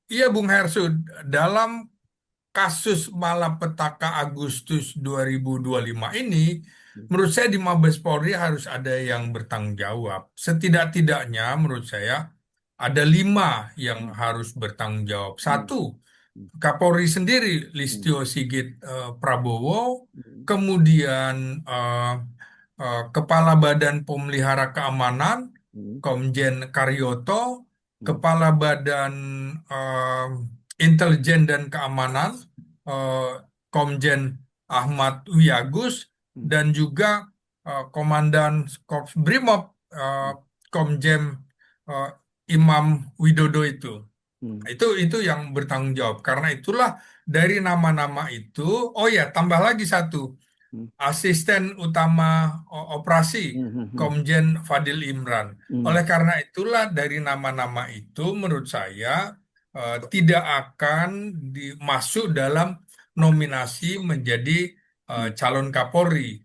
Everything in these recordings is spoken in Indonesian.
Iya, Bung Hersud, dalam kasus malapetaka Agustus 2025 ini, Hmm, menurut saya di Mabes Polri harus ada yang bertanggung jawab. Setidak-tidaknya, menurut saya, ada 5 yang hmm, harus bertanggung jawab. hmm, Satu, Kapolri sendiri, hmm, Listio Sigit Prabowo, hmm, kemudian eh, Kepala Badan Pemelihara Keamanan, hmm, Komjen Karyoto, hmm, Kepala Badan eh, Intelijen dan Keamanan, eh, Komjen Ahmad Wiyagus, hmm, dan juga Komandan Korps Brimob, eh, hmm, Komjen eh, Imam Widodo itu. hmm, Itu yang bertanggung jawab. Karena itulah dari nama-nama itu, oh ya, tambah lagi satu, hmm, Asisten Utama Operasi, hmm, hmm, hmm, Komjen Fadil Imran. hmm, Oleh karena itulah dari nama-nama itu, menurut saya tidak akan masuk dalam nominasi menjadi hmm. calon Kapolri.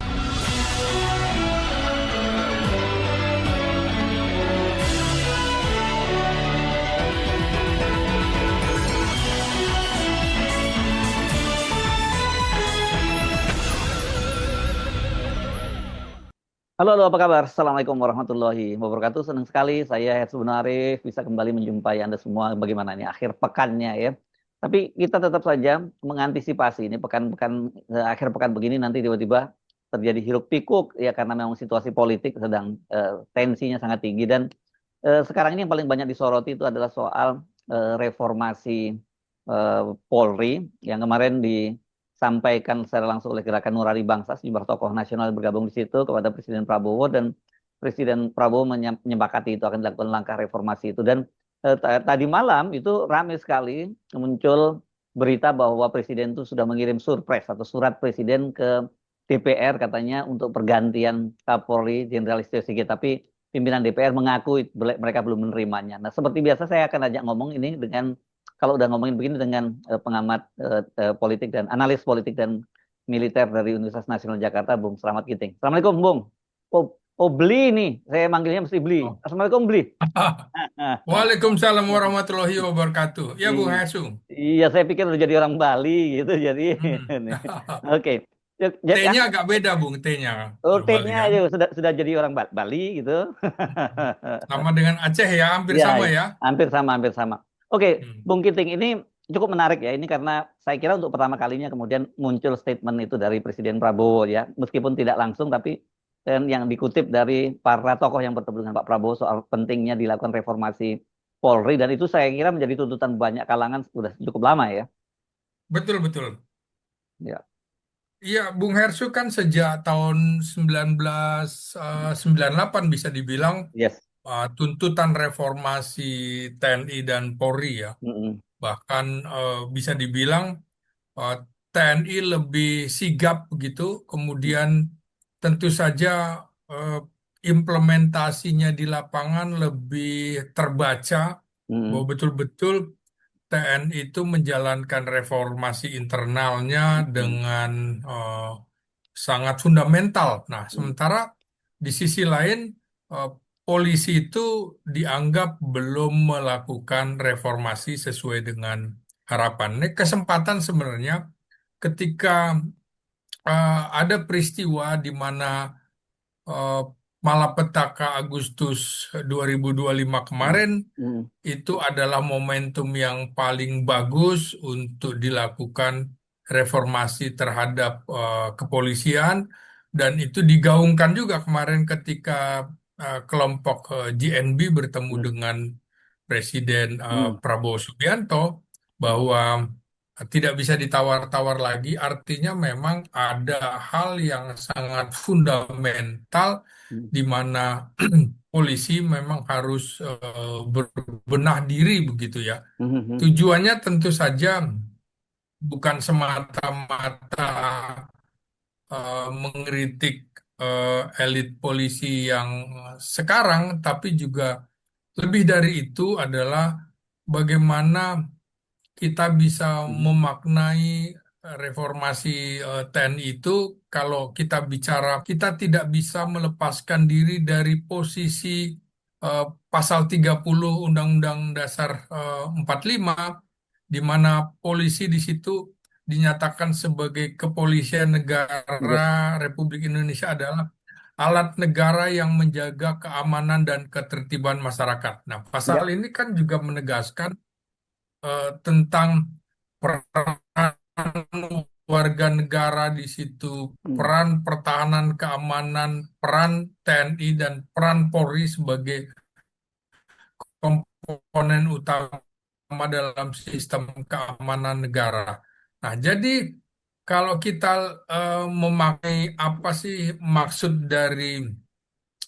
Halo, halo, apa kabar? Assalamualaikum warahmatullahi wabarakatuh. Senang sekali saya Herzubun Arif bisa kembali menjumpai Anda semua. Bagaimana ini akhir pekannya ya. Tapi kita tetap saja mengantisipasi ini pekan-pekan akhir pekan begini nanti tiba-tiba terjadi hiruk pikuk ya karena memang situasi politik sedang tensinya sangat tinggi dan sekarang ini yang paling banyak disoroti itu adalah soal reformasi eh, Polri yang kemarin disampaikan secara langsung oleh Gerakan Nurani Bangsa, sejumlah tokoh nasional bergabung di situ kepada Presiden Prabowo dan Presiden Prabowo menyepakati itu akan dilakukan langkah reformasi itu dan tadi malam itu ramai sekali muncul berita bahwa Presiden itu sudah mengirim surprise atau surat Presiden ke DPR katanya untuk pergantian Kapolri Jenderal Listio Sigit, tapi pimpinan DPR mengaku mereka belum menerimanya. Nah, seperti biasa saya akan ajak ngomong ini dengan kalau udah ngomongin begini dengan pengamat politik dan analis politik dan militer dari Universitas Nasional Jakarta, Bung Slamet Giting. Assalamualaikum, Bung. Oh, oh beli nih, saya manggilnya mesti beli. Oh. Assalamualaikum, beli. Waalaikumsalam warahmatullahi wabarakatuh. Ya, Bung I- Hersung. Iya, saya pikir udah jadi orang Bali gitu, jadi Hmm. ini. Oke. Jadi T-nya agak beda, Bung, T-nya. oh, Kalau Bali T-nya kan. aja sudah jadi orang Bali gitu. Sama dengan Aceh ya, hampir Iya, sama iya. ya. Hampir sama, hampir sama. Oke, Hmm. Bung Kiting, ini cukup menarik ya. Ini karena saya kira untuk pertama kalinya kemudian muncul statement itu dari Presiden Prabowo ya. Meskipun tidak langsung, tapi yang dikutip dari para tokoh yang bertemu dengan Pak Prabowo soal pentingnya dilakukan reformasi Polri. Dan itu saya kira menjadi tuntutan banyak kalangan sudah cukup lama ya. Betul, betul. Ya. Iya, Bung Hersu kan sejak tahun 1998 bisa dibilang Yes. tuntutan reformasi TNI dan Polri ya. Mm-mm. Bahkan bisa dibilang eh, TNI lebih sigap begitu, kemudian tentu saja eh, implementasinya di lapangan lebih terbaca bahwa Mm-mm. betul-betul TNI itu menjalankan reformasi internalnya Mm-mm. dengan eh, sangat fundamental. Nah, Mm-mm. sementara di sisi lain eh, polisi itu dianggap belum melakukan reformasi sesuai dengan harapan. Ini kesempatan sebenarnya ketika ada peristiwa di mana eh, malapetaka Agustus 2025 Mm-mm. kemarin Mm-mm. itu adalah momentum yang paling bagus untuk dilakukan reformasi terhadap kepolisian dan itu digaungkan juga kemarin ketika kelompok GNB bertemu dengan Presiden Mm-mm. Prabowo Subianto bahwa tidak bisa ditawar-tawar lagi, artinya memang ada hal yang sangat fundamental Mm-mm. di mana polisi memang harus berbenah diri begitu ya. Mm-mm. Tujuannya tentu saja bukan semata-mata mengkritik elit polisi yang sekarang, tapi juga lebih dari itu adalah bagaimana kita bisa Mm-mm. memaknai reformasi TNI itu kalau kita bicara kita tidak bisa melepaskan diri dari posisi eh, pasal 30 Undang-Undang Dasar 45 di mana polisi di situ dinyatakan sebagai kepolisian negara Yes. Republik Indonesia adalah alat negara yang menjaga keamanan dan ketertiban masyarakat. Nah, pasal Ya. ini kan juga menegaskan tentang peran warga negara di situ, Hmm. peran pertahanan keamanan, peran TNI dan peran Polri sebagai komponen utama dalam sistem keamanan negara. Nah, jadi kalau kita memakai apa sih maksud dari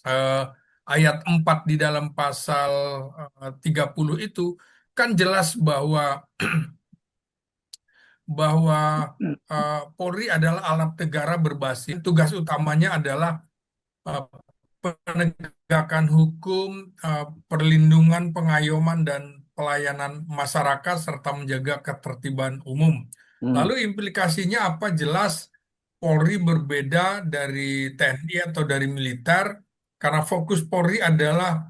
eh, ayat 4 di dalam pasal 30 itu, kan jelas bahwa Polri adalah alat negara berbasis tugas utamanya adalah eh, penegakan hukum, perlindungan, pengayoman, dan pelayanan masyarakat, serta menjaga ketertiban umum. Hmm. Lalu implikasinya apa? Jelas Polri berbeda dari TNI atau dari militer, karena fokus Polri adalah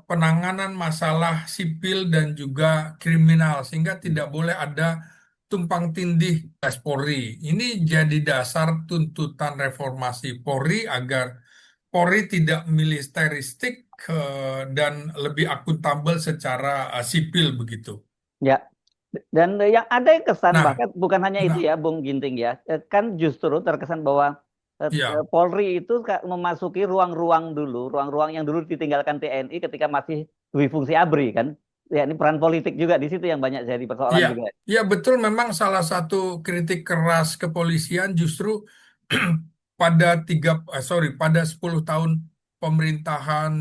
penanganan masalah sipil dan juga kriminal, sehingga tidak boleh ada tumpang tindih tes Polri. Ini jadi dasar tuntutan reformasi Polri agar Polri tidak militeristik dan lebih akuntabel secara sipil begitu. Ya. Dan yang ada yang kesan Nah, bahkan bukan hanya itu nah, ya, Bung Ginting ya. Kan justru terkesan bahwa ya, Polri itu memasuki ruang-ruang dulu, ruang-ruang yang dulu ditinggalkan TNI ketika masih dui fungsi ABRI kan. Ya, ini peran politik juga di situ yang banyak jadi persoalan iya, juga. iya betul. Memang salah satu kritik keras kepolisian justru pada 10 tahun pemerintahan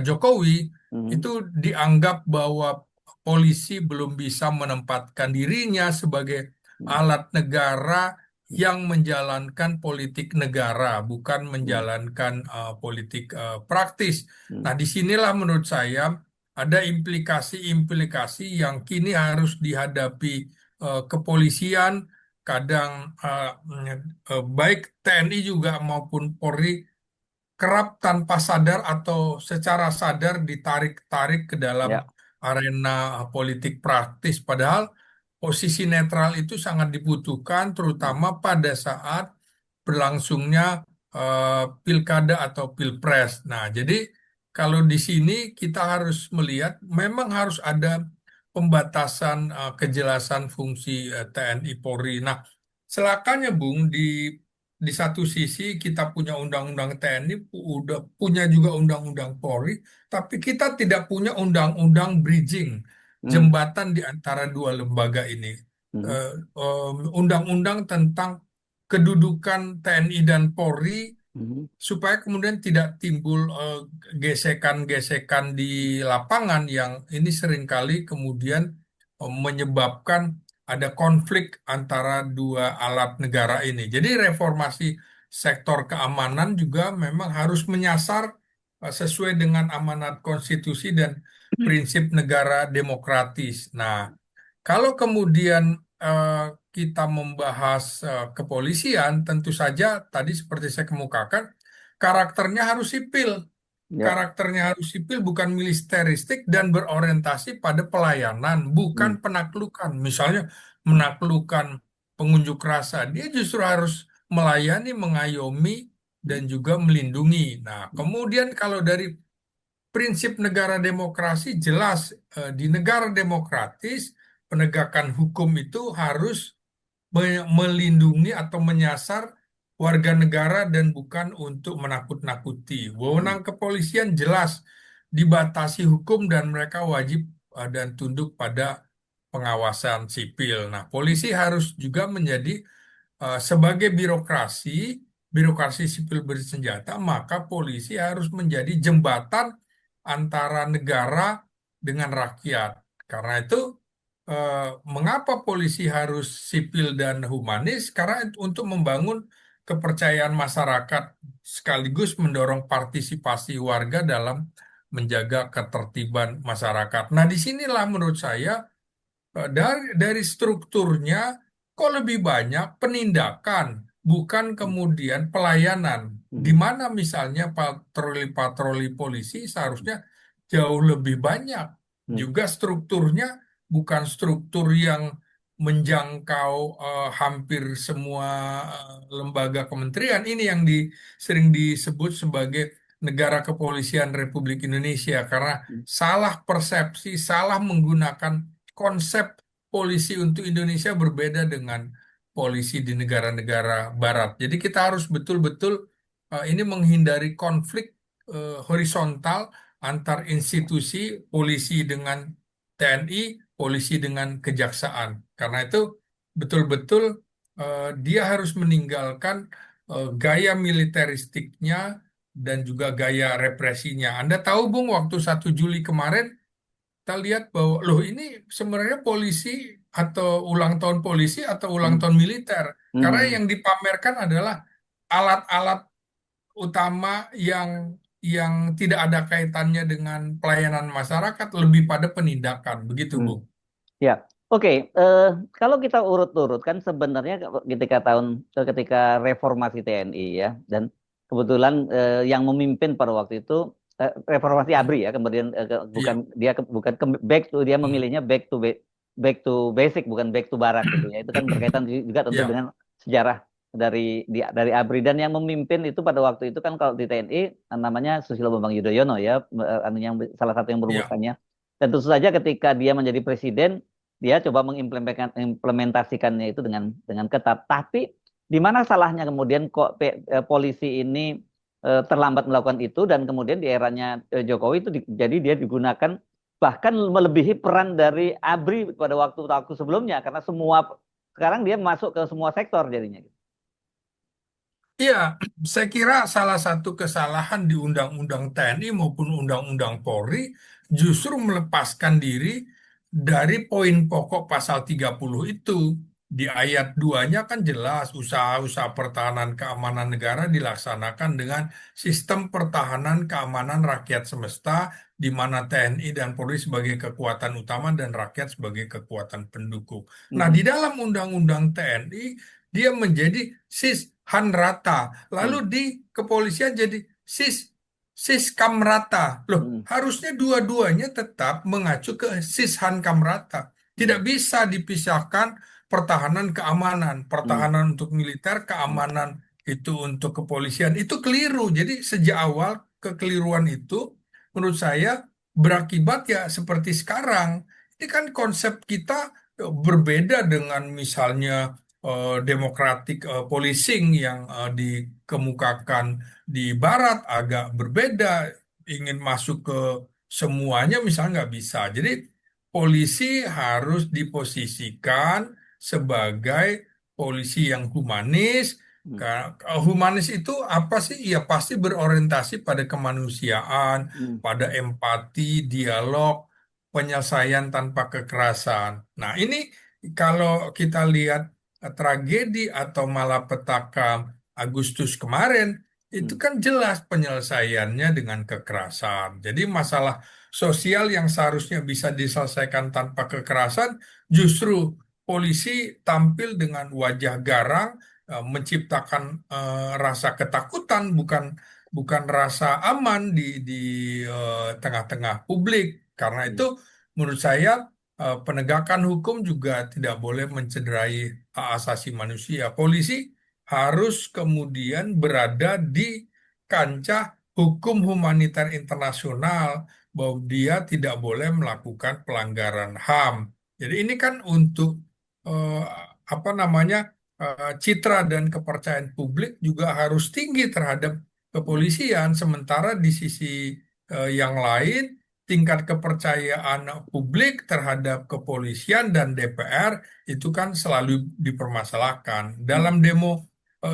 Jokowi Hmm. itu dianggap bahwa polisi belum bisa menempatkan dirinya sebagai Hmm. alat negara yang menjalankan politik negara, bukan Hmm. menjalankan politik praktis. Hmm. Nah, disinilah menurut saya ada implikasi-implikasi yang kini harus dihadapi kepolisian, kadang baik TNI juga maupun Polri kerap tanpa sadar atau secara sadar ditarik-tarik ke dalam Ya. arena politik praktis. Padahal posisi netral itu sangat dibutuhkan, Hmm. terutama pada saat berlangsungnya pilkada atau pilpres. Nah, jadi kalau di sini kita harus melihat memang harus ada pembatasan kejelasan fungsi TNI Polri. Nah, celakanya Bung, di satu sisi kita punya undang-undang TNI, udah punya juga undang-undang Polri, tapi kita tidak punya undang-undang bridging, Hmm. jembatan di antara dua lembaga ini. Hmm. Eh, Undang-undang tentang kedudukan TNI dan Polri Hmm. supaya kemudian tidak timbul gesekan-gesekan di lapangan yang ini seringkali kemudian menyebabkan ada konflik antara dua alat negara ini. Jadi reformasi sektor keamanan juga memang harus menyasar sesuai dengan amanat konstitusi dan prinsip negara demokratis. Nah, kalau kemudian eh, kita membahas kepolisian, tentu saja tadi seperti saya kemukakan, karakternya harus sipil. Ya. Karakternya harus sipil, bukan militeristik dan berorientasi pada pelayanan, bukan Hmm. penaklukan. Misalnya menaklukkan pengunjuk rasa, dia justru harus melayani, mengayomi, dan juga melindungi. Nah, kemudian kalau dari prinsip negara demokrasi jelas di negara demokratis penegakan hukum itu harus melindungi atau menyasar warga negara dan bukan untuk menakut-nakuti. Hmm. Wewenang kepolisian jelas dibatasi hukum dan mereka wajib dan tunduk pada pengawasan sipil. Nah, polisi harus juga menjadi sebagai birokrasi sipil bersenjata, maka polisi harus menjadi jembatan antara negara dengan rakyat. Karena itu, eh, mengapa polisi harus sipil dan humanis? Karena untuk membangun kepercayaan masyarakat sekaligus mendorong partisipasi warga dalam menjaga ketertiban masyarakat. Nah, disinilah menurut saya dari strukturnya kok lebih banyak penindakan, bukan kemudian pelayanan. Di Hmm. mana misalnya patroli-patroli polisi seharusnya jauh lebih banyak. Hmm. Juga strukturnya bukan struktur yang menjangkau hampir semua lembaga kementerian. Ini yang sering disebut sebagai negara kepolisian Republik Indonesia karena salah persepsi, salah menggunakan konsep polisi untuk Indonesia berbeda dengan polisi di negara-negara Barat. Jadi kita harus betul-betul ini menghindari konflik horizontal antar institusi polisi dengan TNI, polisi dengan kejaksaan. Karena itu betul-betul dia harus meninggalkan gaya militeristiknya dan juga gaya represinya. Anda tahu, Bung, waktu 1 Juli kemarin kita lihat bahwa loh ini sebenarnya polisi atau ulang tahun polisi atau ulang Hmm. tahun militer. Karena Hmm. yang dipamerkan adalah alat-alat utama yang tidak ada kaitannya dengan pelayanan masyarakat, lebih pada penindakan. Begitu, Hmm. Bung. Ya, oke. Kalau kita urut-urut kan sebenarnya ketika reformasi TNI ya, dan kebetulan yang memimpin pada waktu itu reformasi Hmm. ABRI ya, kemudian bukan Iya. dia bukan back to dia Hmm. memilihnya back to basic bukan back to barak gitu ya. Itu kan berkaitan juga tentu Ya. dengan sejarah dari ABRI, dan yang memimpin itu pada waktu itu kan kalau di TNI namanya Susilo Bambang Yudhoyono ya, yang salah satu yang Ya. merumuskannya. Dan tentu saja ketika dia menjadi presiden, dia coba mengimplementasikannya itu dengan ketat. Tapi di mana salahnya kemudian kok polisi ini terlambat melakukan itu, dan kemudian di eranya Jokowi itu jadi dia digunakan bahkan melebihi peran dari ABRI pada waktu-waktu sebelumnya, karena sekarang dia masuk ke semua sektor jadinya. Iya, saya kira salah satu kesalahan di Undang-Undang TNI maupun Undang-Undang Polri justru melepaskan diri dari poin pokok pasal 30 itu. Di ayat 2-nya kan jelas usaha-usaha pertahanan keamanan negara dilaksanakan dengan sistem pertahanan keamanan rakyat semesta di mana TNI dan Polri sebagai kekuatan utama dan rakyat sebagai kekuatan pendukung. Nah, di Mhm. dalam Undang-Undang TNI dia menjadi sis Hanrata. Lalu Mhm. di kepolisian jadi sis sis Kamrata. Loh, Mhm. harusnya dua-duanya tetap mengacu ke sis Han Kamrata. Tidak Mhm. bisa dipisahkan pertahanan keamanan, Mhm. pertahanan untuk militer, Mhm. keamanan itu untuk kepolisian. Itu keliru. Jadi sejak awal kekeliruan itu menurut saya berakibat ya seperti sekarang. Ini kan konsep kita berbeda dengan misalnya democratic policing yang dikemukakan di Barat agak berbeda, ingin masuk ke semuanya misalnya nggak bisa. Jadi polisi harus diposisikan sebagai polisi yang humanis. Mhm. Humanis itu apa sih? Ya pasti berorientasi pada kemanusiaan, Mhm. pada empati, dialog, penyelesaian tanpa kekerasan. Nah, ini kalau kita lihat tragedi atau malapetaka Agustus kemarin, itu Mhm. kan jelas penyelesaiannya dengan kekerasan. Jadi masalah sosial yang seharusnya bisa diselesaikan tanpa kekerasan, justru polisi tampil dengan wajah garang, menciptakan rasa ketakutan, bukan rasa aman di tengah-tengah publik. Karena itu, Mhm. menurut saya penegakan hukum juga tidak boleh mencederai hak asasi manusia. Polisi harus kemudian berada di kancah hukum humaniter internasional, bahwa dia tidak boleh melakukan pelanggaran HAM. Jadi ini kan untuk eh, apa namanya citra dan kepercayaan publik juga harus tinggi terhadap Mhm. kepolisian, sementara di sisi yang lain tingkat kepercayaan publik terhadap kepolisian dan DPR itu kan selalu dipermasalahkan. Dalam Mhm. demo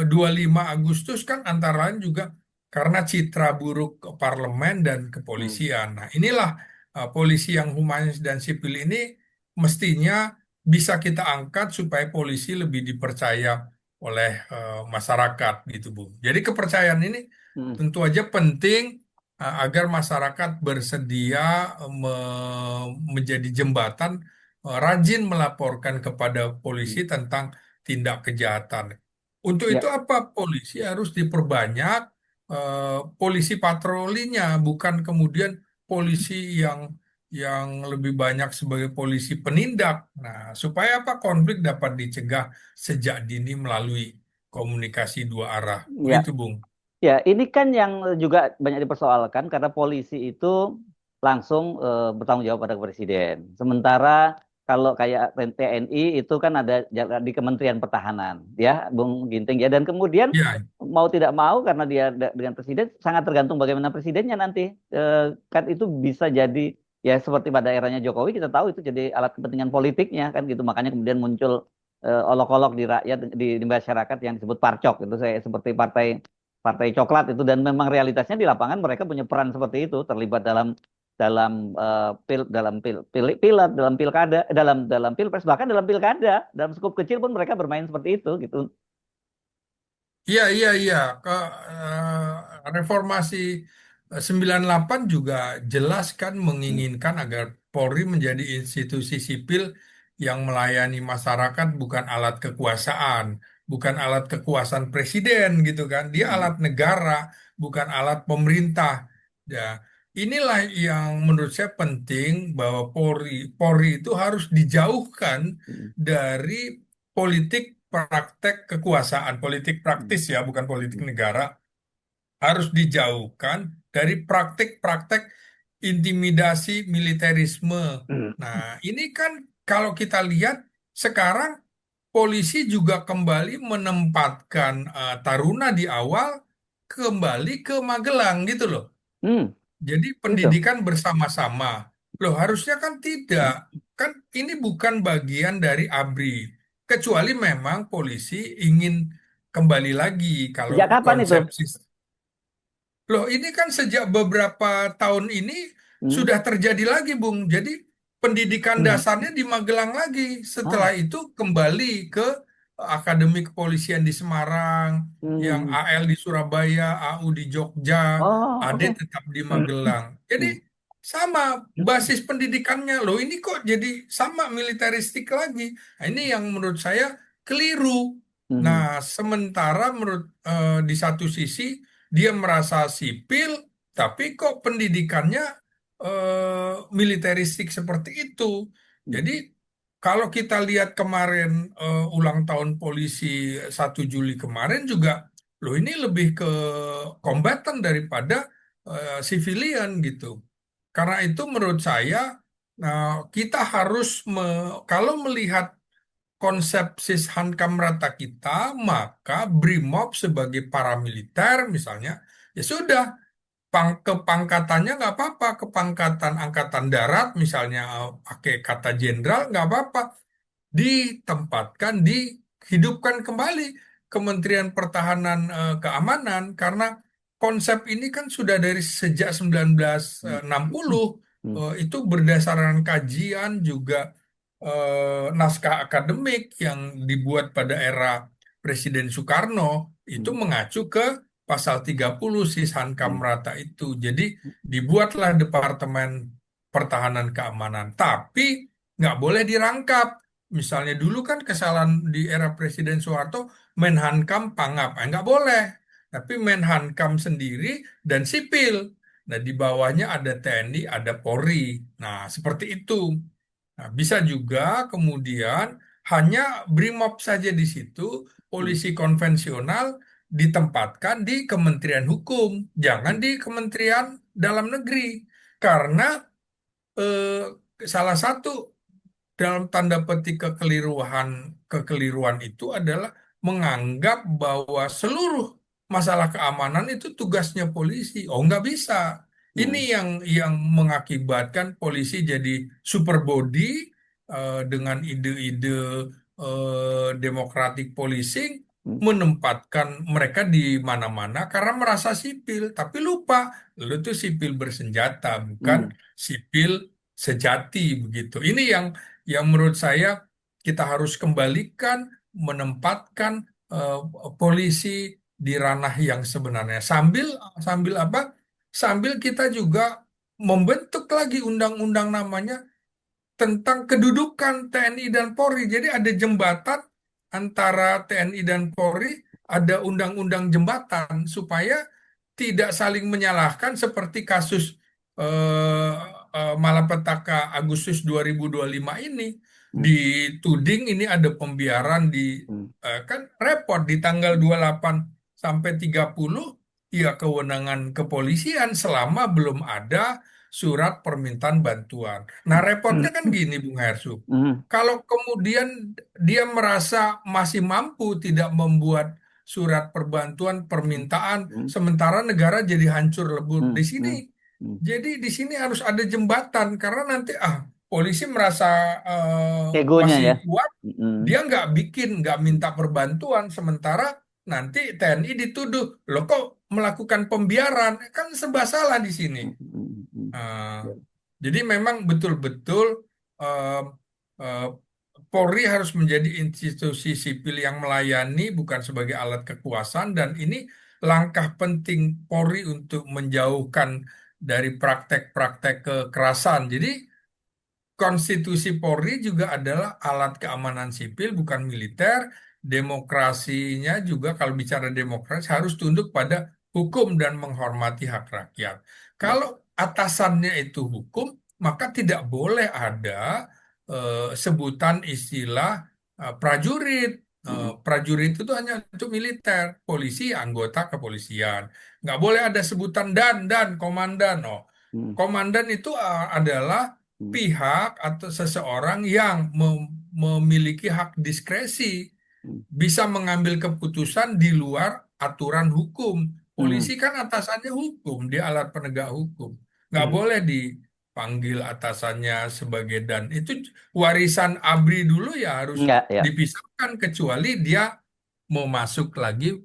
25 Agustus kan antara lain juga karena citra buruk parlemen dan Mhm. kepolisian. Nah, inilah polisi yang humanis dan sipil ini mestinya bisa kita angkat supaya polisi lebih dipercaya oleh masyarakat gitu, Bu. Jadi kepercayaan ini Mhm. tentu aja penting agar masyarakat bersedia menjadi jembatan, rajin melaporkan kepada polisi Mhm. tentang tindak kejahatan. Untuk itu Ya. apa? Polisi harus diperbanyak polisi patrolinya, bukan kemudian polisi yang yang lebih banyak sebagai polisi penindak. Nah, supaya apa konflik dapat dicegah sejak dini melalui komunikasi dua arah. Ya, Begitu, Bung. ya, ini kan yang juga banyak dipersoalkan karena polisi itu langsung bertanggung jawab pada presiden. Sementara kalau kayak TNI itu kan ada di Kementerian Pertahanan, ya, Bung Ginting ya. Dan kemudian Ya, mau tidak mau karena dia dengan presiden sangat tergantung bagaimana presidennya nanti. Kan itu bisa jadi ya seperti pada eranya Jokowi kita tahu itu jadi alat kepentingan politiknya kan gitu. Makanya kemudian muncul olok-olok di rakyat di masyarakat yang disebut parcok itu saya seperti partai partai coklat itu dan memang realitasnya di lapangan mereka punya peran seperti itu terlibat dalam pilat dalam pilkada dalam pilpres bahkan dalam pilkada dalam skup kecil pun mereka bermain seperti itu gitu. iya, iya, iya. Reformasi 98 juga jelas kan Hmm, menginginkan agar Polri menjadi institusi sipil yang melayani masyarakat, bukan alat kekuasaan, bukan alat kekuasaan presiden gitu kan. Dia hmm, alat negara, bukan alat pemerintah. Ya, inilah yang menurut saya penting bahwa Polri itu harus dijauhkan hmm, dari politik praktek kekuasaan, politik hmm, praktis ya, bukan politik hmm, negara, harus dijauhkan dari praktek-praktek intimidasi militerisme. hmm, Nah, ini kan kalau kita lihat sekarang polisi juga kembali menempatkan Taruna di awal kembali ke Magelang gitu loh. hmm, Jadi itu. pendidikan bersama-sama. Loh, harusnya kan tidak. Hmm. Kan ini bukan bagian dari ABRI. Kecuali memang polisi ingin kembali lagi kalau Sejak kapan itu? konsep Loh, ini kan sejak beberapa tahun ini Hmm, sudah terjadi lagi, Bung. Jadi pendidikan hmm, dasarnya di Magelang lagi. Setelah ah, itu kembali ke Akademi Kepolisian di Semarang, yang hmm, AL di Surabaya, AU di Jogja, oh AD oke. tetap di Hmm, Magelang. Jadi hmm, sama basis pendidikannya. Loh, ini kok jadi sama militeristik lagi. Nah, ini yang menurut saya keliru. Nah, hmm, sementara menurut di satu sisi dia merasa sipil, tapi kok pendidikannya militeristik seperti itu. hmm, Jadi kalau kita lihat kemarin ulang tahun polisi 1 Juli kemarin juga, loh ini lebih ke kombatan daripada sivilian gitu. Karena itu menurut saya kita harus kalau melihat konsep Sishankam Rata kita, maka BRIMOB sebagai paramiliter misalnya, ya sudah, kepangkatannya nggak apa-apa, kepangkatan Angkatan Darat misalnya pakai kata jenderal nggak apa-apa, ditempatkan, dihidupkan kembali Kementerian Pertahanan Keamanan, karena konsep ini kan sudah dari sejak hmm, 1960, hmm, itu berdasarkan kajian juga naskah akademik yang dibuat pada era Presiden Soekarno itu hmm, mengacu ke pasal 30 Sishankam hmm, Rata itu. Jadi dibuatlah Departemen Pertahanan Keamanan, tapi nggak boleh dirangkap. Misalnya dulu kan kesalahan di era Presiden Soeharto, Menhankam Pangap, nggak boleh. Tapi Menhankam sendiri dan sipil. Nah, di bawahnya ada TNI, ada Polri. Nah, seperti itu. Nah, bisa juga kemudian hanya BRIMOB saja di situ, hmm, polisi konvensional ditempatkan di Kementerian Hukum, jangan hmm, di Kementerian Dalam Negeri. Karena salah satu dalam tanda petik kekeliruan itu adalah menganggap bahwa seluruh masalah keamanan itu tugasnya polisi. Oh, nggak bisa. Ini hmm, yang mengakibatkan polisi jadi super body dengan ide-ide democratic policing, hmm, menempatkan mereka di mana-mana karena merasa sipil, tapi lupa lu tuh sipil bersenjata, bukan hmm, sipil sejati begitu. Ini yang menurut saya kita harus kembalikan, menempatkan eh, polisi di ranah yang sebenarnya. Sambil sambil apa? Sambil kita juga membentuk lagi undang-undang namanya tentang kedudukan TNI dan Polri. Jadi ada jembatan antara TNI dan Polri, ada undang-undang jembatan supaya tidak saling menyalahkan seperti kasus malapetaka Agustus 2025 ini Hmm. dituding ini ada pembiaran Hmm. kan repot di tanggal 28 sampai 30 ya kewenangan kepolisian selama belum ada surat permintaan bantuan. Nah, repotnya kan gini Bung Hersu. Hmm. Kalau kemudian dia merasa masih mampu tidak membuat surat perbantuan permintaan Hmm. sementara negara jadi hancur lebur Hmm. di sini. Hmm. Hmm. Jadi di sini harus ada jembatan karena nanti polisi merasa Egonya masih ya. kuat, Hmm. dia nggak minta perbantuan sementara nanti TNI dituduh loh kok melakukan pembiaran kan serba salah di sini. Hmm. Hmm. Hmm. Eh, Ya. jadi memang betul-betul eh, eh, Polri harus menjadi institusi sipil yang melayani bukan sebagai alat kekuasaan dan ini langkah penting Polri untuk menjauhkan dari praktek-praktek kekerasan. Jadi konstitusi Polri juga adalah alat keamanan sipil bukan militer. Demokrasinya juga kalau bicara demokrasi harus tunduk pada hukum dan menghormati hak rakyat. Ya. Kalau atasannya itu hukum, maka tidak boleh ada sebutan istilah prajurit. Hmm. Prajurit itu hanya untuk militer, polisi anggota kepolisian. Nggak boleh ada sebutan dan komandan. Oh, Hmm. komandan itu adalah Hmm. pihak atau seseorang yang memiliki hak diskresi, Hmm. bisa mengambil keputusan di luar aturan hukum. Hmm. Polisi kan atasannya hukum, dia alat penegak hukum. Nggak Hmm. boleh dipanggil atasannya sebagai dan. Itu warisan ABRI dulu ya harus Enggak ya. dipisahkan kecuali dia mau masuk lagi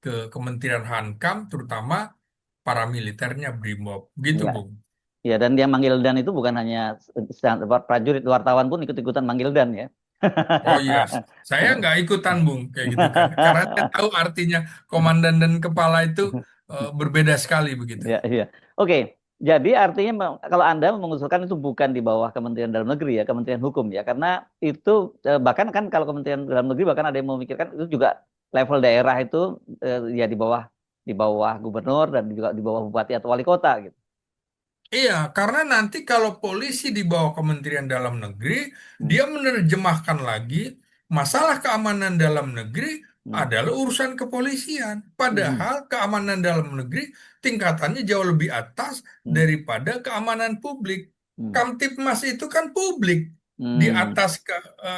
ke Kementerian Hankam, terutama paramiliternya BRIMOB. Gitu, Ya. Bung. Ya, dan yang manggil dan itu bukan hanya prajurit, wartawan pun ikut-ikutan manggil dan ya. Oh iya, saya nggak ikutan Bung kayak gitu kan, karena saya tahu artinya komandan dan kepala itu berbeda sekali begitu. Ya, iya. Oke, jadi artinya kalau Anda mengusulkan itu bukan di bawah Kementerian Dalam Negeri ya, Kementerian Hukum ya, karena itu bahkan kan kalau Kementerian Dalam Negeri bahkan ada yang memikirkan itu juga level daerah itu ya di bawah gubernur dan juga di bawah bupati atau wali kota gitu. Iya, karena nanti kalau polisi di bawah Kementerian Dalam Negeri, Hmm. dia menerjemahkan lagi masalah keamanan dalam negeri Hmm. adalah urusan kepolisian. Hmm. Padahal keamanan dalam negeri tingkatannya jauh lebih atas Hmm. daripada keamanan publik. Hmm. Kamtipmas itu kan publik. Di Hmm. atas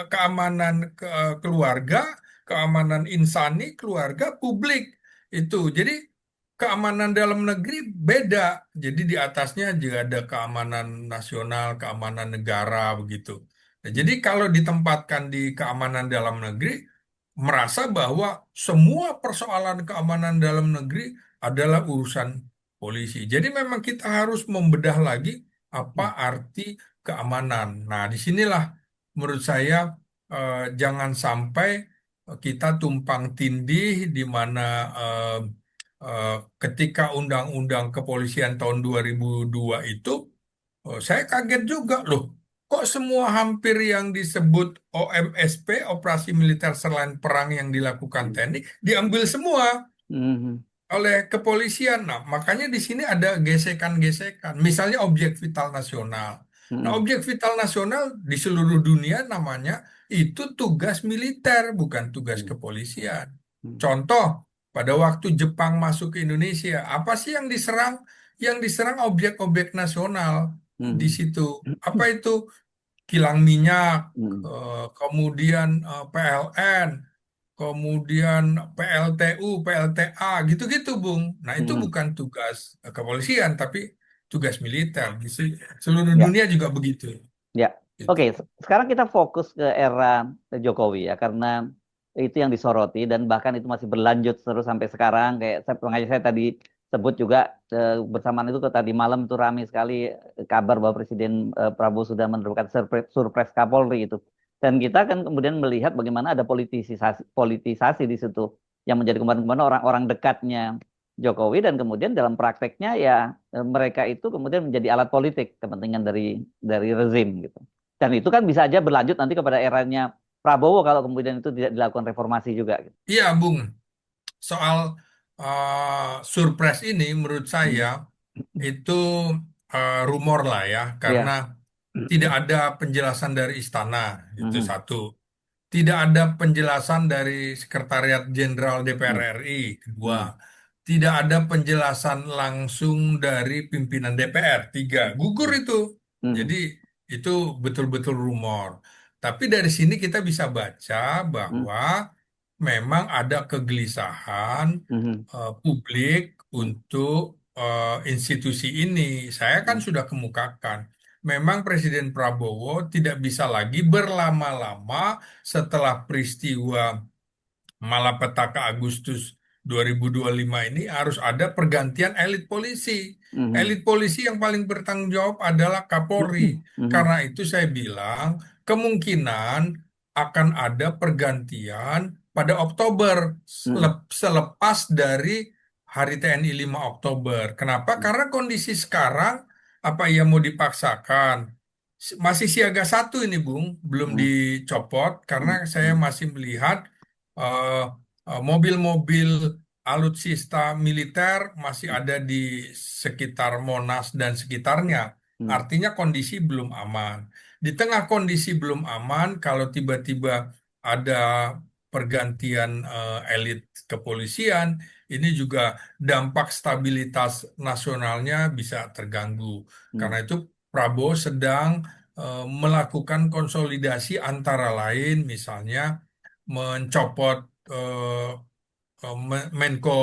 keamanan keluarga, keamanan insani, keluarga, publik. Itu. Jadi keamanan dalam negeri beda. Jadi di atasnya juga ada keamanan nasional, keamanan negara begitu. Nah, Hmm. jadi kalau ditempatkan di keamanan dalam negeri, merasa bahwa semua persoalan keamanan dalam negeri adalah urusan polisi. Jadi memang kita harus membedah lagi apa Hmm. arti keamanan. Nah, disinilah menurut saya jangan sampai kita tumpang tindih di mana eh, eh, ketika Undang-Undang Kepolisian tahun 2002 itu, saya kaget juga loh. Kok semua hampir yang disebut OMSP, Operasi Militer Selain Perang yang dilakukan TNI, diambil semua Hmm. oleh kepolisian. Nah, makanya di sini ada gesekan-gesekan. Misalnya objek vital nasional. Nah, Hmm. objek vital nasional di seluruh dunia namanya itu tugas militer, bukan tugas Hmm. kepolisian. Hmm. Contoh, pada waktu Jepang masuk ke Indonesia, apa sih yang diserang? Yang diserang objek-objek nasional di Hmm. situ. Apa itu? Kilang minyak, Hmm. kemudian PLN, kemudian PLTU, PLTA, gitu-gitu, Bung. Nah, itu Hmm. bukan tugas kepolisian, tapi tugas militer. Di seluruh Ya. dunia juga begitu. Ya, Gitu. oke. Sekarang kita fokus ke era Jokowi ya, karena itu yang disoroti dan bahkan itu masih berlanjut terus sampai sekarang. Kayak makanya saya tadi sebut juga bersamaan itu tadi malam itu ramai sekali kabar bahwa Presiden Prabowo sudah menerbitkan surpres Kapolri itu. Dan kita kan kemudian melihat bagaimana ada politisasi di situ yang menjadi kemarin-kemarin orang-orang dekatnya Jokowi dan kemudian dalam prakteknya ya mereka itu kemudian menjadi alat politik kepentingan dari rezim gitu. Dan itu kan bisa aja berlanjut nanti kepada eranya Prabowo kalau kemudian itu tidak dilakukan reformasi juga gitu. Iya, Bung. Soal surprise ini menurut saya Hmm. itu rumor lah ya, karena Ya. tidak ada penjelasan dari istana, itu Mhm. satu. Tidak ada penjelasan dari Sekretariat Jenderal DPR Mhm. RI, kedua. Mhm. Tidak ada penjelasan langsung dari pimpinan DPR, tiga. Gugur Mhm. itu. Jadi Mhm. itu betul-betul rumor. Tapi dari sini kita bisa baca Mhm. bahwa memang ada kegelisahan Mhm. publik Mhm. untuk institusi ini. Saya kan Mhm. sudah kemukakan, memang Presiden Prabowo tidak bisa lagi berlama-lama setelah peristiwa Malapetaka Agustus 2025 ini harus ada pergantian elit polisi. Mhm. Elit polisi yang paling bertanggung jawab adalah Kapolri. Mhm. Karena itu saya bilang kemungkinan akan ada pergantian pada Oktober Mhm. selepas dari Hari TNI 5 Oktober. Kenapa? Karena kondisi sekarang apa ia mau dipaksakan? Masih siaga satu ini, Bung, belum Mhm. dicopot karena Mhm. saya Mhm. masih melihat eh, mobil-mobil alutsista militer masih ada di sekitar Monas dan sekitarnya. Mhm. Artinya kondisi belum aman. Di tengah kondisi belum aman, kalau tiba-tiba ada pergantian elit kepolisian, ini juga dampak stabilitas nasionalnya bisa terganggu. Karena Mhm. itu Prabowo sedang melakukan konsolidasi antara lain, misalnya mencopot eh, Menko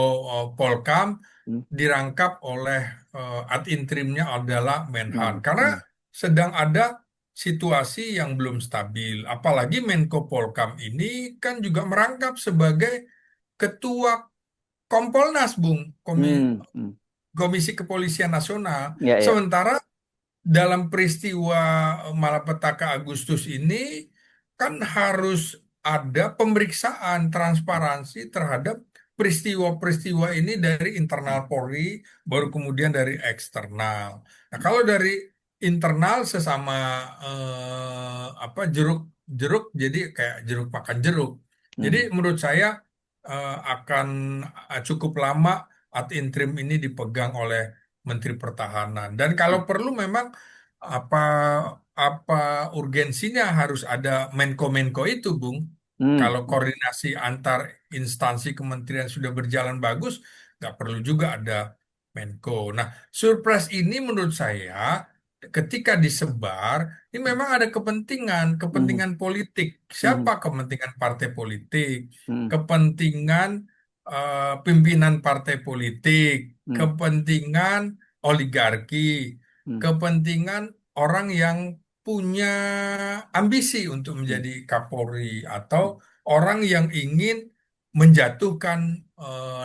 Polkam, Mhm. dirangkap oleh ad interimnya adalah Menhan. Mhm. Karena Mhm. sedang ada situasi yang belum stabil. Apalagi Menko Polkam ini kan juga merangkap sebagai Ketua Kompolnas, Bung, Mhm. Mhm. Komisi Kepolisian Nasional. Ya, ya. Sementara dalam peristiwa Malapetaka Agustus ini kan harus ada pemeriksaan transparansi terhadap peristiwa-peristiwa ini dari internal Mhm. Polri, baru kemudian dari eksternal. Nah, kalau dari internal sesama apa jeruk jeruk jadi kayak jeruk makan jeruk. Jadi Mhm. menurut saya akan cukup lama ad interim ini dipegang oleh Menteri Pertahanan. Dan kalau perlu memang apa apa urgensinya harus ada Menko-Menko itu, Bung. Kalau Mhm. koordinasi antar instansi kementerian sudah berjalan bagus, nggak perlu juga ada Menko. Nah, surprise ini menurut saya ketika disebar, ini memang ada kepentingan, Mhm. kepentingan politik. Siapa Mhm. kepentingan partai politik? Mhm. Kepentingan pimpinan partai politik, Mhm. kepentingan oligarki, Mhm. kepentingan orang yang punya ambisi untuk Mhm. menjadi Kapolri atau orang yang ingin menjatuhkan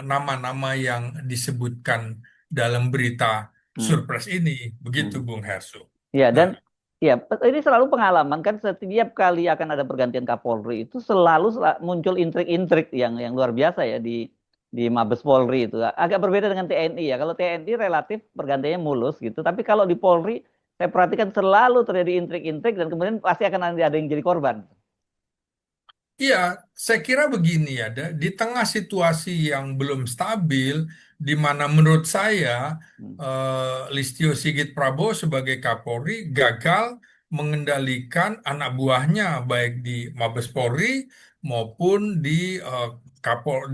nama-nama yang disebutkan dalam berita Mhm. surprise ini. Begitu, Mhm. Bung Hersu. Ya, Nah, dan ya ini selalu pengalaman kan setiap kali akan ada pergantian Kapolri itu selalu muncul intrik-intrik yang luar biasa ya di Mabes Polri itu. Agak berbeda dengan TNI ya. Kalau TNI relatif pergantiannya mulus gitu, tapi kalau di Polri saya perhatikan selalu terjadi intrik-intrik dan kemudian pasti akan ada yang jadi korban. iya, saya kira begini ya, di tengah situasi yang belum stabil, di mana menurut saya Hmm. Listio Sigit Prabowo sebagai Kapolri gagal mengendalikan anak buahnya baik di Mabes Polri maupun di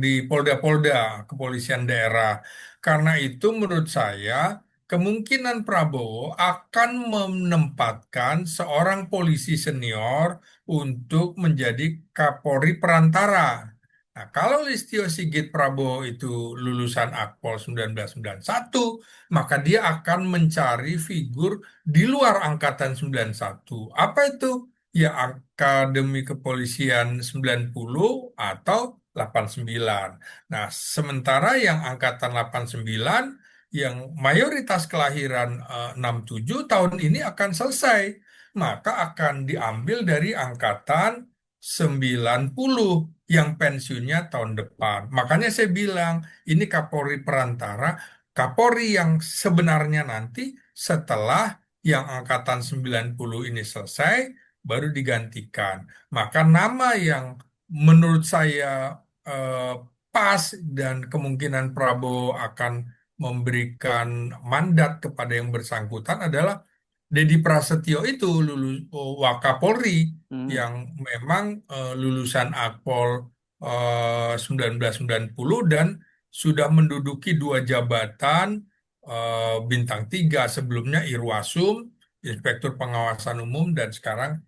di Polda-Polda kepolisian daerah. Karena itu menurut saya kemungkinan Prabowo akan menempatkan seorang polisi senior untuk menjadi Kapolri perantara. Nah, kalau Listio Sigit Prabowo itu lulusan Akpol 1991, maka dia akan mencari figur di luar Angkatan 91. Apa itu? Ya, Akademi Kepolisian 90 atau 89. Nah, sementara yang Angkatan 89 yang mayoritas kelahiran 67 tahun ini akan selesai, maka akan diambil dari angkatan 90 yang pensiunnya tahun depan. Makanya saya bilang ini Kapolri perantara, Kapolri yang sebenarnya nanti setelah yang angkatan 90 ini selesai baru digantikan. Maka nama yang menurut saya eh, pas dan kemungkinan Prabowo akan memberikan mandat kepada yang bersangkutan adalah Dedi Prasetyo itu Wakapolri Hmm. yang memang lulusan Akpol 1990 dan sudah menduduki dua jabatan bintang 3 sebelumnya Irwasum, Inspektur Pengawasan Umum dan sekarang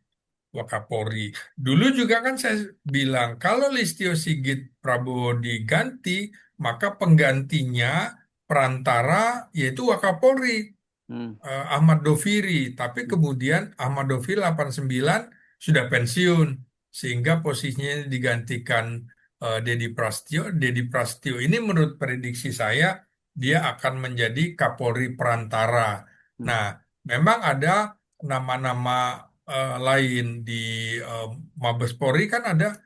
Wakapolri. Dulu juga kan saya bilang kalau Listio Sigit Prabowo diganti, maka penggantinya perantara yaitu Wakapolri Hmm. Ahmad Doviri, tapi Hmm. kemudian Ahmad Doviri 89 sudah pensiun sehingga posisinya digantikan Dedi Prasetyo. Dedi Prasetyo ini menurut prediksi saya dia akan menjadi Kapolri perantara. Hmm. Nah, memang ada nama-nama lain di eh, Mabes Polri kan ada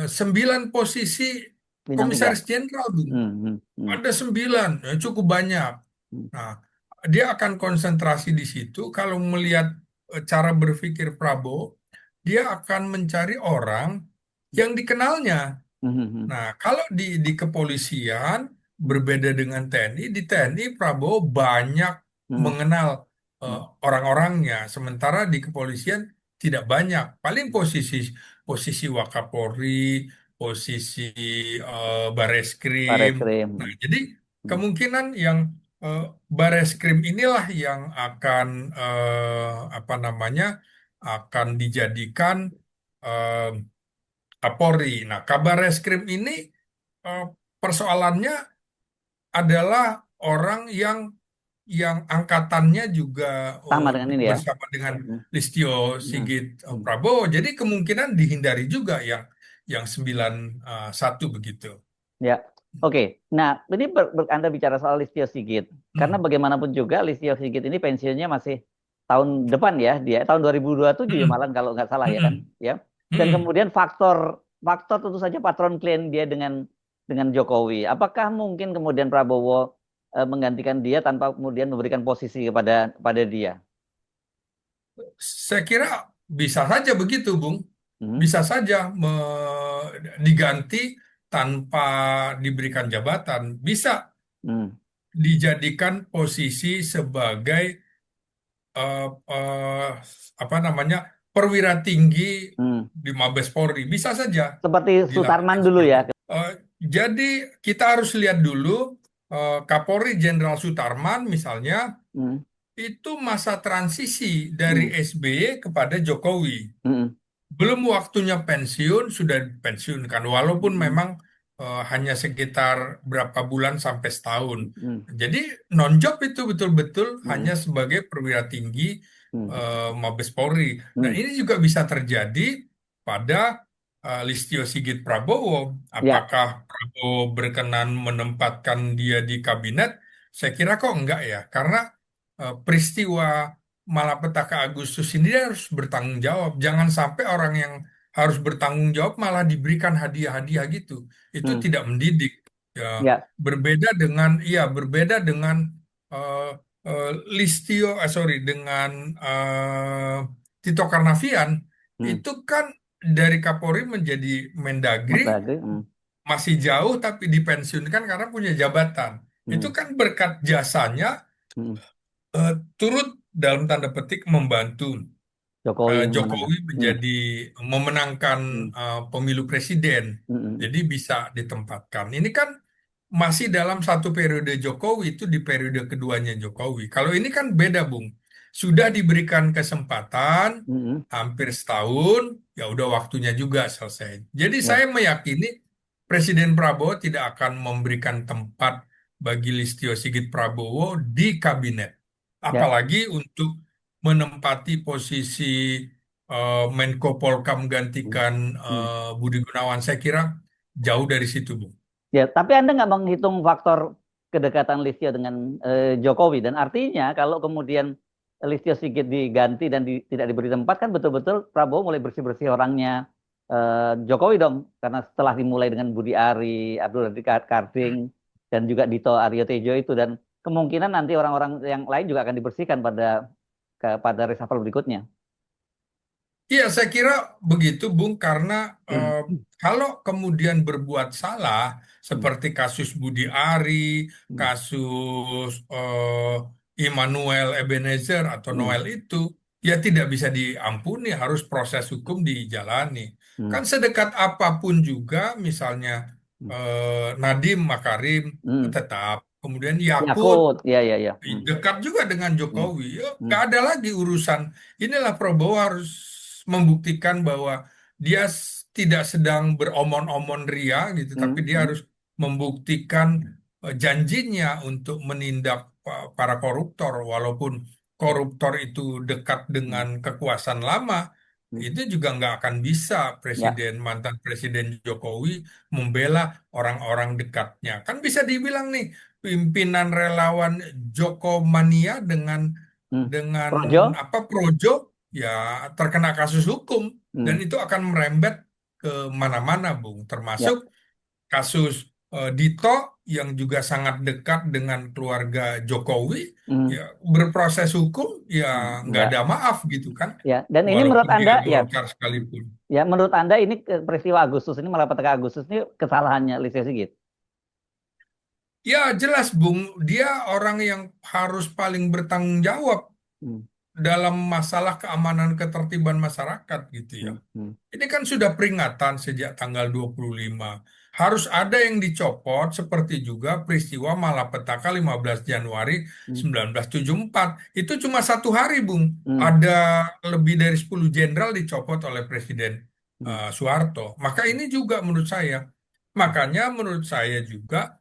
9 posisi Bintang 3. Komisaris Jenderal, Bung. Hmm. Hmm. Hmm. Ada 9, ya cukup banyak. Hmm. Nah, dia akan konsentrasi di situ. Kalau melihat cara berpikir Prabowo, dia akan mencari orang yang dikenalnya. Hmm. Hmm. Nah, kalau di kepolisian berbeda dengan TNI, di TNI Prabowo banyak Hmm. mengenal Hmm. orang-orangnya, sementara di kepolisian tidak banyak. Paling posisi posisi Wakapolri, posisi Bareskrim. Nah, Bareskrim. jadi Hmm. kemungkinan yang eh, Bareskrim inilah yang akan apa namanya akan dijadikan eh, Kapolri. Nah, kabar reskrim ini eh, persoalannya adalah orang yang angkatannya juga Sama dengan ini ya. bersama dengan Hmm. Listio Hmm. Sigit Hmm. Prabowo. Jadi kemungkinan dihindari juga yang 91 begitu. Ya, oke. Nah, ini Anda bicara soal Listio Sigit. Karena Hmm. bagaimanapun juga Listio Sigit ini pensiunnya masih tahun depan ya, dia tahun 2027 ya Hmm. malah kalau nggak salah ya kan, Hmm. ya. Dan Hmm. kemudian faktor faktor tentu saja patron klien dia dengan Jokowi. Apakah mungkin kemudian Prabowo menggantikan dia tanpa kemudian memberikan posisi kepada dia? Saya kira bisa saja begitu, Bung. Hmm. Bisa saja diganti tanpa diberikan jabatan. Bisa Hmm. dijadikan posisi sebagai eh, eh, apa namanya perwira tinggi Hmm. di Mabes Polri. Bisa saja Seperti Sutarman dilakukan dulu seperti ya. itu. Jadi kita harus lihat dulu Kapolri Jenderal Sutarman misalnya Hmm. itu masa transisi dari Hmm. SBY kepada Jokowi. Hmm. Belum waktunya pensiun, sudah pensiunkan. Walaupun Hmm. memang hanya sekitar berapa bulan sampai setahun. Hmm. Jadi non-job itu betul-betul Hmm. hanya sebagai perwira tinggi Hmm. Mabes Polri. Dan Hmm. ini juga bisa terjadi pada Listio Sigit Prabowo. Ya. Apakah Prabowo berkenan menempatkan dia di kabinet? Saya kira kok enggak ya. Karena peristiwa Malapetaka Agustus ini dia harus bertanggung jawab. Jangan sampai orang yang harus bertanggung jawab malah diberikan hadiah-hadiah gitu. Itu Hmm. tidak mendidik. Ya, Ya. berbeda dengan eh, eh, dengan Tito Karnavian Hmm. itu kan dari Kapolri menjadi Mendagri Mendagri. Hmm. masih jauh tapi dipensiunkan karena punya jabatan. Itu Hmm. kan berkat jasanya Hmm. turut dalam tanda petik membantu Jokowi memenangkan. Jokowi Hmm. menjadi memenangkan Hmm. pemilu presiden. Hmm. Jadi bisa ditempatkan. Ini kan masih dalam satu periode Jokowi itu di periode keduanya Jokowi. Kalau ini kan beda, Bung. Sudah diberikan kesempatan Hmm. hampir setahun, ya udah waktunya juga selesai. Jadi saya Ya. meyakini Presiden Prabowo tidak akan memberikan tempat bagi Listio Sigit Prabowo di kabinet. Ya. Apalagi untuk menempati posisi Menko Polkam Hmm. gantikan Hmm. Budi Gunawan. Saya kira jauh dari situ, Bung. Ya. Tapi Anda nggak menghitung faktor kedekatan Listio dengan Jokowi dan artinya kalau kemudian Listio Sigit diganti dan tidak diberi tempat kan betul-betul Prabowo mulai bersih-bersih orangnya Jokowi dong karena setelah dimulai dengan Budi Ari, Abdul Hadi Karding dan juga Dito Aryo Tejo itu dan kemungkinan nanti orang-orang yang lain juga akan dibersihkan pada reshuffle berikutnya. Iya, saya kira begitu, Bung, karena Hmm, kalau kemudian berbuat salah, hmm, seperti kasus Budi Ari, hmm, kasus Immanuel Ebenezer atau hmm, Noel itu, ya tidak bisa diampuni, harus proses hukum dijalani. hmm, Kan sedekat apapun juga, misalnya hmm, Nadiem Makarim hmm. tetap, kemudian Yakut Yakut, ya, ya, ya. Hmm, dekat juga dengan hmm, Jokowi. Ya, hmm, nggak ada lagi urusan. Inilah Prabowo harus membuktikan bahwa dia tidak sedang beromon-omon ria gitu, hmm, tapi dia hmm, harus membuktikan janjinya untuk menindak para koruptor, walaupun hmm, koruptor itu dekat hmm, dengan kekuasaan lama. hmm. Itu juga nggak akan bisa Ya, mantan Presiden Jokowi membela orang-orang dekatnya. Kan bisa dibilang nih, pimpinan relawan Jokomania dengan hmm. dengan Projo, apa Projo ya terkena kasus hukum dan hmm, itu akan merembet ke mana-mana, Bung, termasuk ya, kasus Dito yang juga sangat dekat dengan keluarga Jokowi, hmm, ya berproses hukum ya nggak ada ya, maaf gitu kan, ya. Dan ini menurut walaupun dia Anda, ya, Golkar sekalipun. ya, menurut Anda ini peristiwa Agustus ini, malapetaka Agustus ini kesalahannya Listio Sigit. Ya jelas, Bung, dia orang yang harus paling bertanggung jawab Hmm, dalam masalah keamanan ketertiban masyarakat gitu ya. hmm, hmm, Ini kan sudah peringatan sejak tanggal 25. Harus ada yang dicopot seperti juga peristiwa malapetaka 15 Januari hmm, 1974. Itu cuma 1 hari, Bung. hmm, Ada lebih dari 10 jenderal dicopot oleh Presiden hmm, Soeharto. Maka ini juga menurut saya. Makanya menurut saya juga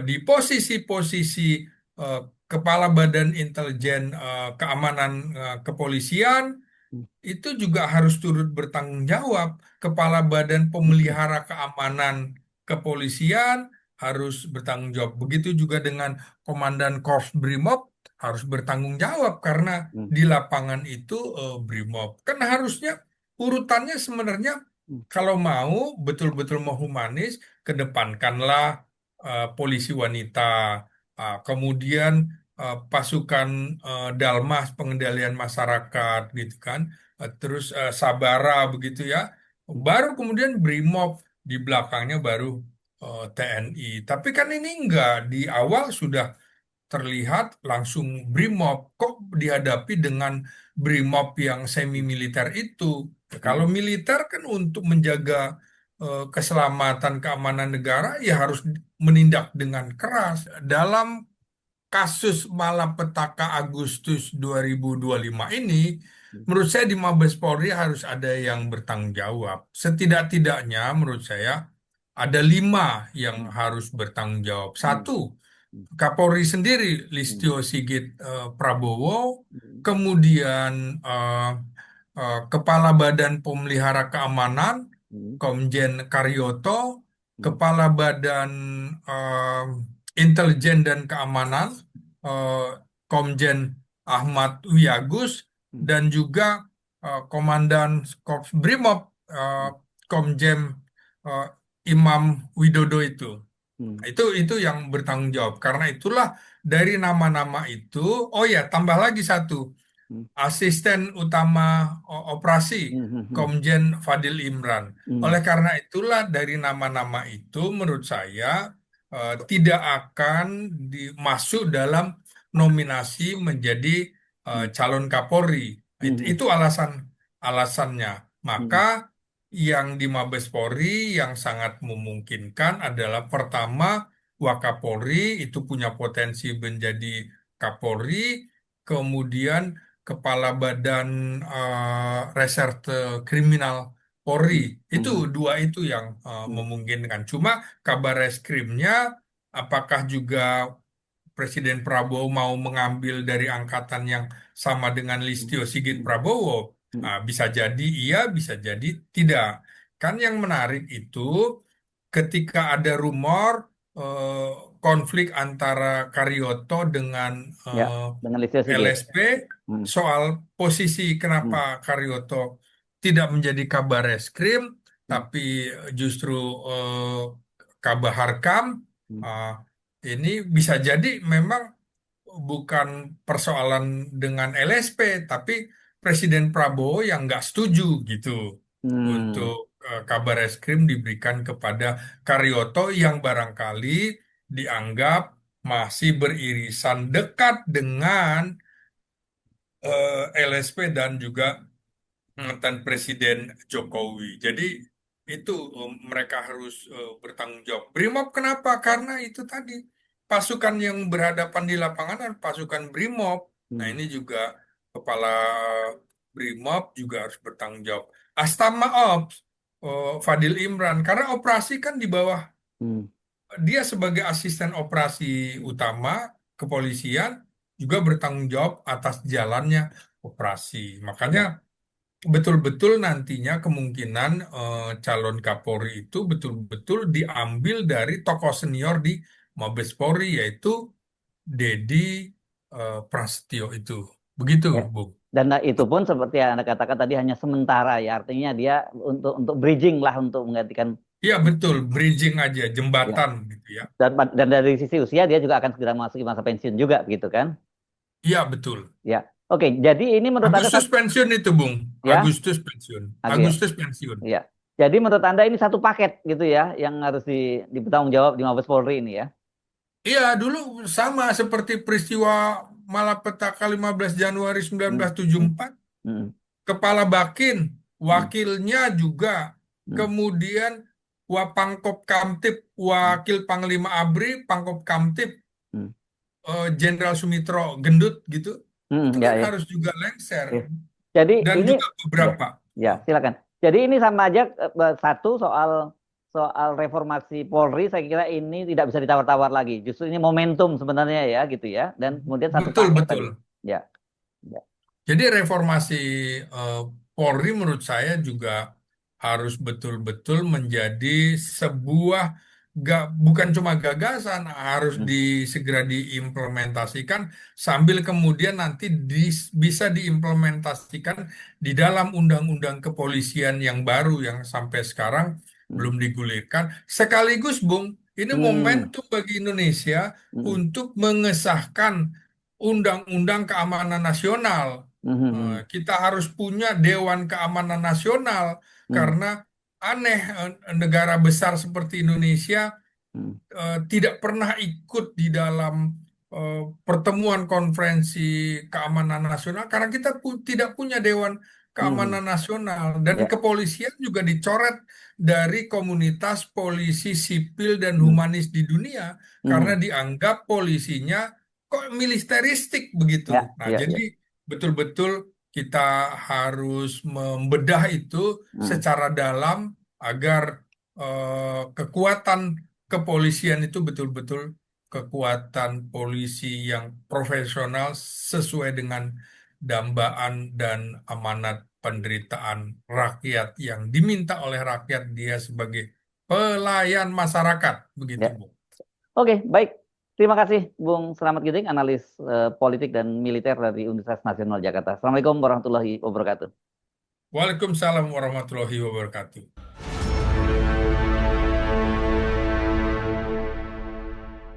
di posisi-posisi eh, Kepala Badan Intelijen Keamanan Kepolisian hmm, itu juga harus turut bertanggung jawab. Kepala Badan hmm, Pemelihara Keamanan Kepolisian harus bertanggung jawab. Begitu juga dengan Komandan Korps Brimob harus bertanggung jawab karena hmm, di lapangan itu Brimob. Kan harusnya urutannya sebenarnya hmm, kalau mau betul-betul mau humanis, kedepankanlah polisi wanita, kemudian pasukan Dalmas pengendalian masyarakat gitu kan. Terus Sabara begitu ya. hmm, Baru kemudian Brimob di belakangnya baru TNI. Tapi kan ini enggak di awal sudah terlihat langsung Brimob. Kok dihadapi dengan Brimob yang semi militer itu? Kalau hmm, militer kan untuk menjaga keselamatan keamanan negara ya harus menindak dengan keras. Dalam kasus malapetaka Agustus 2025 ini, hmm, menurut saya di Mabes Polri harus ada yang bertanggung jawab. Setidak-tidaknya menurut saya ada 5 yang hmm, harus bertanggung jawab. hmm, Satu, hmm, Kapolri sendiri, hmm, Listio Sigit Prabowo, hmm, kemudian Kepala Badan Pemelihara Keamanan, hmm, Komjen Karyoto, hmm, Kepala Badan eh, Intelijen dan Keamanan, eh, Komjen Ahmad Wiyagus, hmm, dan juga Komandan Korps Brimob, eh, hmm, Komjen eh, Imam Widodo itu. hmm, Itu yang bertanggung jawab. Karena itulah dari nama-nama itu, oh ya, tambah lagi satu, hmm, Asisten Utama Operasi, hmm, hmm, hmm, Komjen Fadil Imran. hmm, Oleh karena itulah dari nama-nama itu menurut saya tidak akan masuk dalam nominasi menjadi hmm, calon Kapolri. hmm, hmm, Itu alasannya. Maka hmm, yang di Mabes Polri yang sangat memungkinkan adalah pertama Wakapolri itu punya potensi menjadi Kapolri, kemudian Kepala Badan Reserse Kriminal Polri. hmm, Itu hmm, dua itu yang hmm, memungkinkan. Cuma kabar reskrimnya apakah juga Presiden Prabowo mau mengambil dari angkatan yang sama dengan hmm, Listio Sigit hmm, Prabowo? hmm, Bisa jadi iya, bisa jadi tidak. Kan yang menarik itu ketika ada rumor eh, konflik antara Karyoto dengan ya, dengan Listio Sigit. LSP Hmm, soal posisi kenapa hmm, Karyoto tidak menjadi kabar reskrim, hmm, tapi justru eh, Kabar Harkam. hmm, eh, ini bisa jadi memang bukan persoalan dengan LSP, tapi Presiden Prabowo yang nggak setuju gitu Hmm. untuk kabar eskrim diberikan kepada Karyoto yang barangkali dianggap masih beririsan dekat dengan LSP dan juga mantan Presiden Jokowi. Jadi itu mereka harus bertanggung jawab. Brimob kenapa? Karena itu tadi pasukan yang berhadapan di lapangan adalah pasukan Brimob. Nah Hmm. ini juga kepala Brimob juga harus bertanggung jawab. Astama Ops, Fadil Imran, karena operasi kan di bawah Hmm. dia sebagai asisten operasi utama kepolisian juga bertanggung jawab atas jalannya operasi. Makanya Ya. betul-betul nantinya kemungkinan calon Kapolri itu betul-betul diambil dari tokoh senior di Mabes Polri yaitu Dedi Prasetyo itu. Begitu, Ya. Bu. Dan itu pun seperti yang Anda katakan tadi hanya sementara ya, artinya dia untuk bridging lah untuk menggantikan. Iya betul, bridging aja, Ya. jembatan gitu ya. Dan dari sisi usia dia juga akan segera masuk masa pensiun juga begitu kan? Iya betul. Ya. Oke, jadi ini menurut Anda Agustus pensiun itu, Bung. ya, Agustus pensiun. oke, Agustus pensiun. ya. Jadi menurut Anda ini satu paket gitu ya yang harus dibertanggung jawab di Mabes Polri ini ya. Iya, dulu sama seperti peristiwa Malapetaka 15 Januari Hmm. Hmm. 1974. Hmm. Kepala Bakin, Hmm. wakilnya juga, Hmm. kemudian Wapangkop Kamtib, Hmm. Wakil Panglima ABRI, Pangkop Kamtib, Hmm. Jenderal Sumitro Gendut gitu, itu Hmm. Ya, kan ya. harus juga lengser Oke. Jadi dan ini juga ya, beberapa. ya silakan. Jadi ini sama aja satu soal soal reformasi Polri, saya kira ini tidak bisa ditawar-tawar lagi. Justru ini momentum sebenarnya ya gitu ya. Dan kemudian satu Betul paket tadi. betul. Ya, ya. Jadi reformasi eh, Polri menurut saya juga harus betul-betul menjadi sebuah bukan cuma gagasan, harus Hmm. segera diimplementasikan sambil kemudian nanti bisa diimplementasikan di dalam undang-undang kepolisian yang baru yang sampai sekarang Hmm. belum digulirkan. Sekaligus, Bung, ini Hmm. momentum bagi Indonesia Hmm. untuk mengesahkan undang-undang keamanan nasional. Hmm. Hmm. Kita harus punya Dewan Keamanan Nasional Hmm. karena aneh negara besar seperti Indonesia Hmm. tidak pernah ikut di dalam pertemuan konferensi keamanan nasional karena kita tidak punya Dewan Hmm. Keamanan Nasional dan Ya. kepolisian juga dicoret dari komunitas polisi sipil dan Hmm. humanis di dunia karena Hmm. dianggap polisinya kok militeristik begitu. Ya, Nah, ya, jadi ya. betul-betul kita harus membedah itu Hmm. secara dalam agar kekuatan kepolisian itu betul-betul kekuatan polisi yang profesional sesuai dengan dambaan dan amanat penderitaan rakyat yang diminta oleh rakyat dia sebagai pelayan masyarakat begitu Ya. Bu. Oke, baik. Terima kasih Bung Selamat Giting, analis politik dan militer dari Universitas Nasional Jakarta. Assalamualaikum warahmatullahi wabarakatuh. Waalaikumsalam warahmatullahi wabarakatuh.